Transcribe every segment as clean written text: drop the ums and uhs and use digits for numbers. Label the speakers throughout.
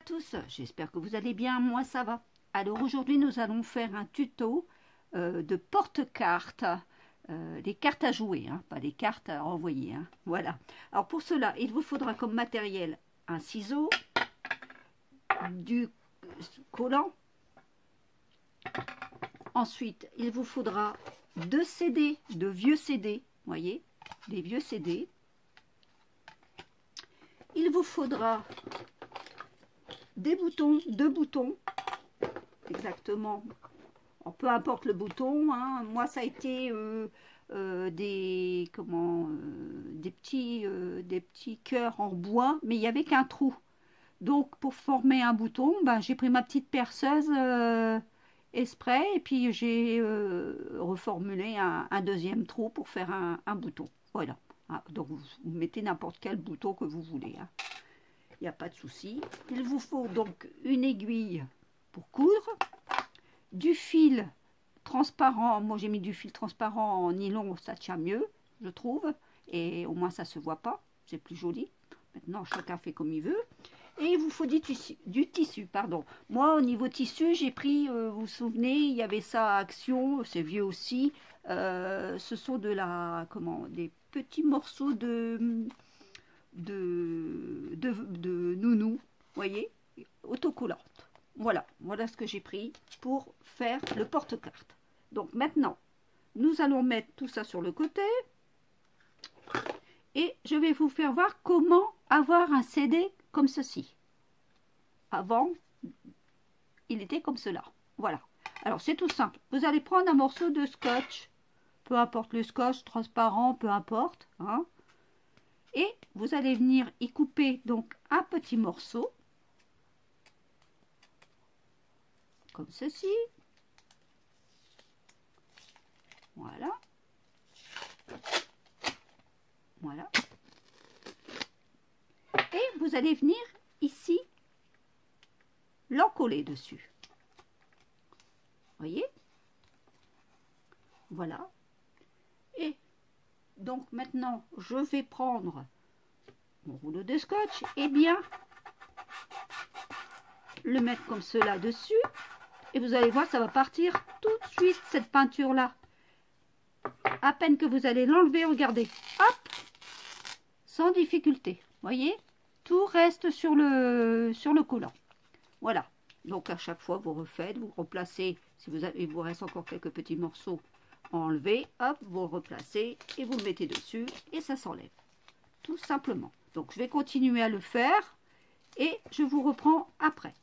Speaker 1: Tous, j'espère que vous allez bien, moi ça va. Alors aujourd'hui nous allons faire un tuto de porte-cartes, des cartes à jouer, hein, pas des cartes à envoyer. Hein, voilà. Alors pour cela, il vous faudra comme matériel un ciseau, du collant. Ensuite, il vous faudra 2 CD, de vieux CD, voyez, des vieux CD. Il vous faudra des boutons, 2 boutons, exactement. Peu importe le bouton, hein. Moi ça a été des petits cœurs en bois, mais il n'y avait qu'un trou. Donc pour former un bouton, ben, j'ai pris ma petite perceuse exprès et puis j'ai reformulé un deuxième trou pour faire un bouton. Voilà. Ah, donc vous mettez n'importe quel bouton que vous voulez. Hein. Il n'y a pas de souci. Il vous faut donc une aiguille pour coudre, du fil transparent. Moi j'ai mis du fil transparent en nylon, ça tient mieux, je trouve, et au moins ça se voit pas, c'est plus joli. Maintenant chacun fait comme il veut. Et il vous faut du tissu, pardon. Moi au niveau tissu j'ai pris, vous vous souvenez, il y avait ça à Action, c'est vieux aussi. Ce sont des petits morceaux de nounou, voyez, autocollante. Voilà, voilà ce que j'ai pris pour faire le porte-carte. Donc maintenant, nous allons mettre tout ça sur le côté. Et je vais vous faire voir comment avoir un CD comme ceci. Avant, il était comme cela. Voilà. Alors c'est tout simple. Vous allez prendre un morceau de scotch. Peu importe le scotch, transparent, peu importe. Hein. Et vous allez venir y couper donc un petit morceau. Comme ceci. Voilà. Voilà. Et vous allez venir ici l'encoller dessus. Voyez? Voilà. Et donc maintenant, je vais prendre mon rouleau de scotch et bien le mettre comme cela dessus. Et vous allez voir, ça va partir tout de suite cette peinture-là. À peine que vous allez l'enlever, regardez. Hop! Sans difficulté. Voyez? Tout reste sur le collant. Voilà. Donc à chaque fois, vous refaites, vous replacez. Si il vous reste encore quelques petits morceaux, enlevez, hop, vous replacez et vous le mettez dessus et ça s'enlève. Tout simplement. Donc je vais continuer à le faire et je vous reprends après.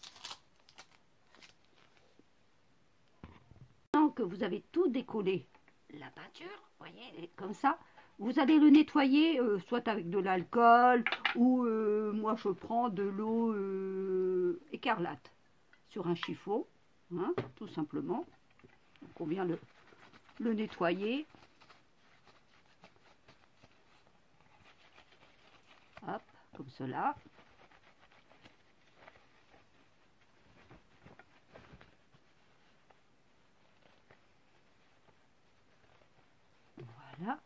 Speaker 1: Maintenant que vous avez tout décollé, la peinture, voyez, comme ça, vous allez le nettoyer soit avec de l'alcool ou moi je prends de l'eau écarlate sur un chiffon, hein, tout simplement. Donc on vient le nettoyer. Hop, comme cela. Voilà.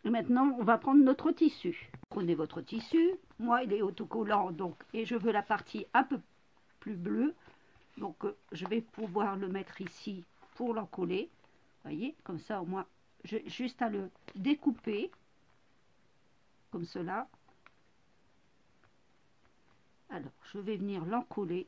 Speaker 1: Et maintenant, on va prendre notre tissu. Prenez votre tissu. Moi, il est autocollant, donc, et je veux la partie un peu plus bleue. Donc, je vais pouvoir le mettre ici pour l'encoller. Voyez, comme ça, au moins, j'ai juste à le découper, comme cela. Alors, je vais venir l'encoller.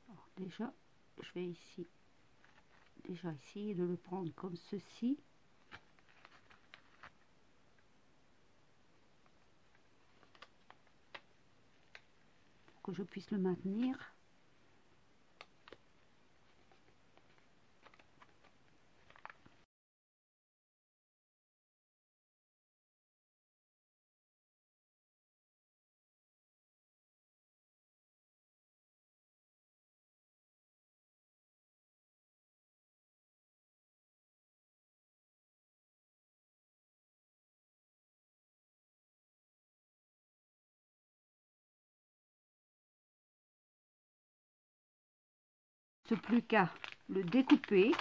Speaker 1: Alors, déjà, je vais ici, déjà essayer de le prendre comme ceci. Pour que je puisse le maintenir. Il ne reste plus qu'à le découper.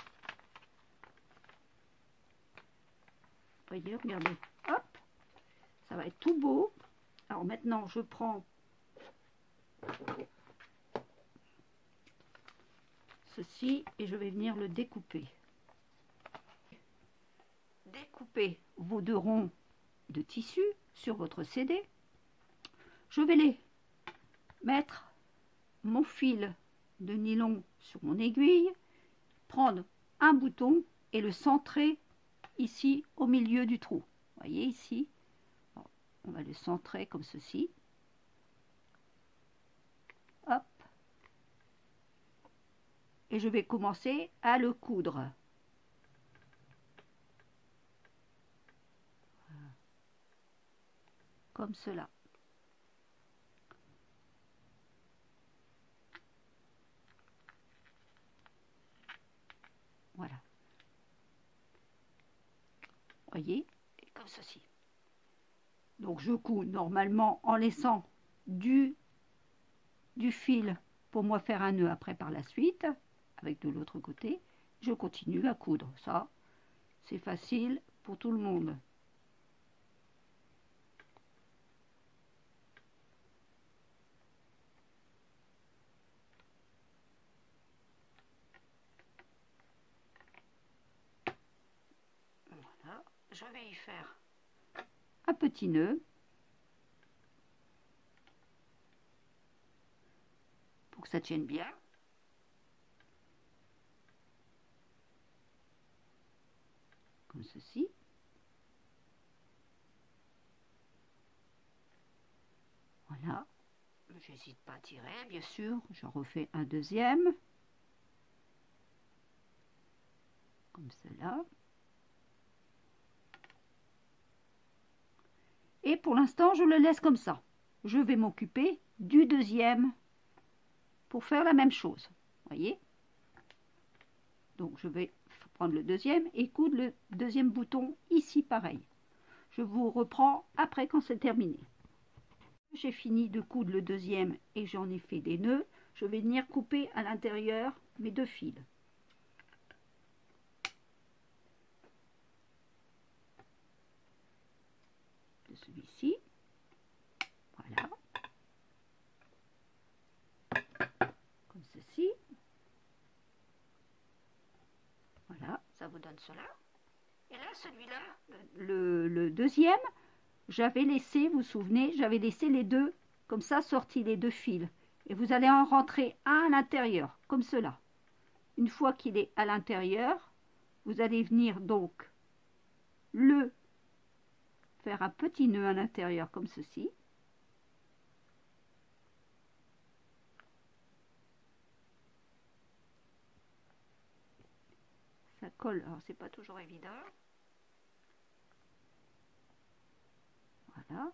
Speaker 1: Voyez, regardez, hop, ça va être tout beau. Alors maintenant, je prends ceci et je vais venir le découper. Découpez vos 2 ronds de tissu sur votre CD. Je vais les mettre mon fil de nylon sur mon aiguille, prendre un bouton et le centrer ici au milieu du trou. Vous voyez ici, on va le centrer comme ceci. Hop. Et je vais commencer à le coudre. Comme cela. Voilà. Voyez, et comme ceci. Donc je couds normalement en laissant du fil pour moi faire un nœud après par la suite, avec de l'autre côté. Je continue à coudre. Ça, c'est facile pour tout le monde. Voilà, je vais y faire un petit nœud pour que ça tienne bien. Comme ceci. Voilà. J'hésite pas à tirer, bien sûr. J'en refais un deuxième. Comme cela. Et pour l'instant, je le laisse comme ça. Je vais m'occuper du deuxième pour faire la même chose. Voyez? Donc, je vais prendre le deuxième et coudre le deuxième bouton ici, pareil. Je vous reprends après quand c'est terminé. J'ai fini de coudre le deuxième et j'en ai fait des nœuds. Je vais venir couper à l'intérieur mes 2 fils. De celui-ci. Voilà. Comme ceci. Voilà, ça vous donne cela. Et là, celui-là, le deuxième, j'avais laissé, vous vous souvenez, j'avais laissé les 2, comme ça, sortis les 2 fils. Et vous allez en rentrer un à l'intérieur, comme cela. Une fois qu'il est à l'intérieur, vous allez venir donc le faire un petit nœud à l'intérieur, comme ceci. Ça colle, alors c'est pas toujours évident. Voilà.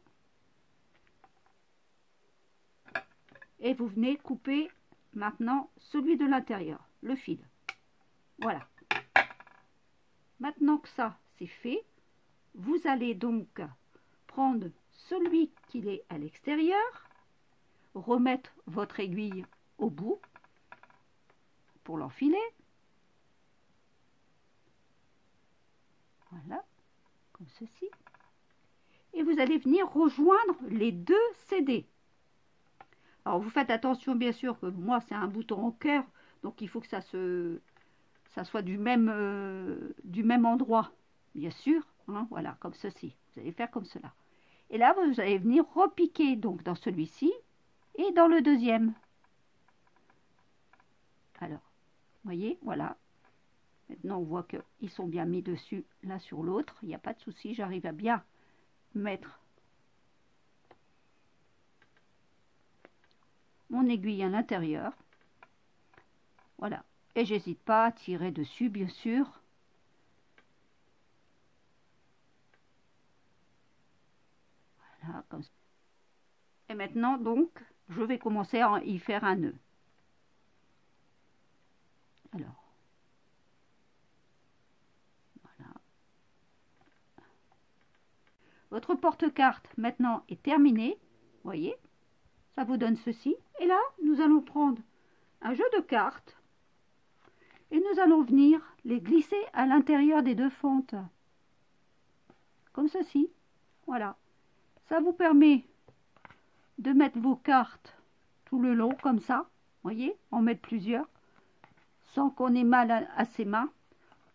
Speaker 1: Et vous venez couper maintenant celui de l'intérieur, le fil. Voilà. Maintenant que ça c'est fait, vous allez donc prendre celui qui est à l'extérieur, remettre votre aiguille au bout pour l'enfiler. Voilà, comme ceci. Et vous allez venir rejoindre les 2 CD. Alors vous faites attention bien sûr que moi c'est un bouton en cœur, donc il faut que ça soit du même endroit, bien sûr. Hein, voilà, comme ceci. Vous allez faire comme cela. Et là vous allez venir repiquer donc dans celui-ci et dans le deuxième. Alors, vous voyez, voilà. Maintenant on voit qu'ils sont bien mis dessus l'un sur l'autre. Il n'y a pas de souci, j'arrive à bien mettre mon aiguille à l'intérieur. Voilà. Et j'hésite pas à tirer dessus, bien sûr. Voilà, comme ça. Et maintenant, donc, je vais commencer à y faire un nœud. Alors. Voilà. Votre porte-carte, maintenant, est terminée. Vous voyez, ça vous donne ceci. Et là, nous allons prendre un jeu de cartes. Et nous allons venir les glisser à l'intérieur des deux fentes. Comme ceci. Voilà. Ça vous permet de mettre vos cartes tout le long, comme ça. Voyez, en mettre plusieurs. Sans qu'on ait mal à ses mains.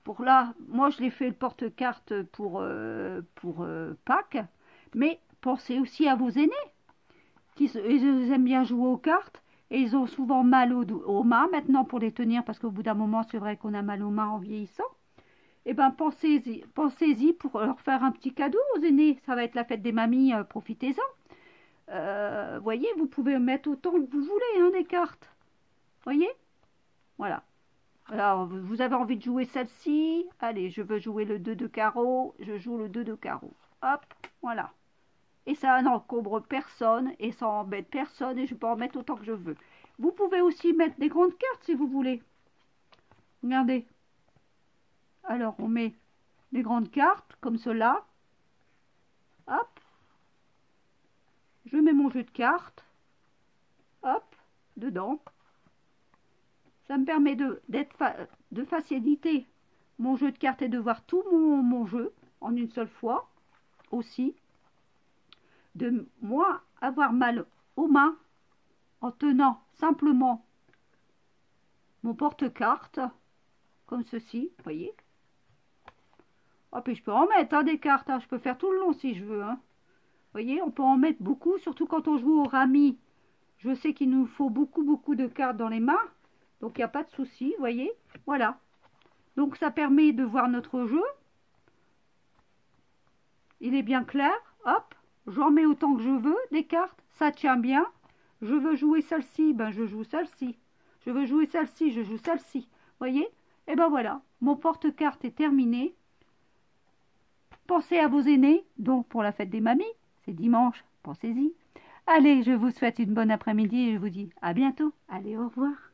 Speaker 1: Pour là, moi je l'ai fait le porte-carte pour Pâques. Mais pensez aussi à vos aînés. Ils aiment bien jouer aux cartes. Et ils ont souvent mal aux mains maintenant pour les tenir. Parce qu'au bout d'un moment, c'est vrai qu'on a mal aux mains en vieillissant. Eh bien, pensez-y pour leur faire un petit cadeau aux aînés. Ça va être la fête des mamies, profitez-en. Voyez, vous pouvez mettre autant que vous voulez, hein, des cartes. Voyez? Voilà. Alors, vous avez envie de jouer celle-ci. Allez, je veux jouer le 2 de carreau. Je joue le 2 de carreau. Hop, voilà. Et ça n'encombre personne et ça embête personne et je peux en mettre autant que je veux. Vous pouvez aussi mettre des grandes cartes si vous voulez. Regardez. Alors, on met des grandes cartes comme cela. Hop. Je mets mon jeu de cartes. Hop, dedans. Ça me permet de faciliter mon jeu de cartes et de voir tout mon jeu en une seule fois. Aussi, de moi avoir mal aux mains en tenant simplement mon porte-carte, comme ceci, vous voyez. Oh, puis je peux en mettre hein, des cartes, hein. Je peux faire tout le long si je veux. Hein. Vous voyez, on peut en mettre beaucoup, surtout quand on joue au rami. Je sais qu'il nous faut beaucoup de cartes dans les mains. Donc, il n'y a pas de souci, vous voyez. Voilà. Donc, ça permet de voir notre jeu. Il est bien clair. Hop, j'en mets autant que je veux, des cartes. Ça tient bien. Je veux jouer celle-ci, ben je joue celle-ci. Je veux jouer celle-ci, je joue celle-ci. Vous voyez? Et ben voilà, mon porte-carte est terminé. Pensez à vos aînés, donc pour la fête des mamies. C'est dimanche, pensez-y. Allez, je vous souhaite une bonne après-midi et je vous dis à bientôt. Allez, au revoir.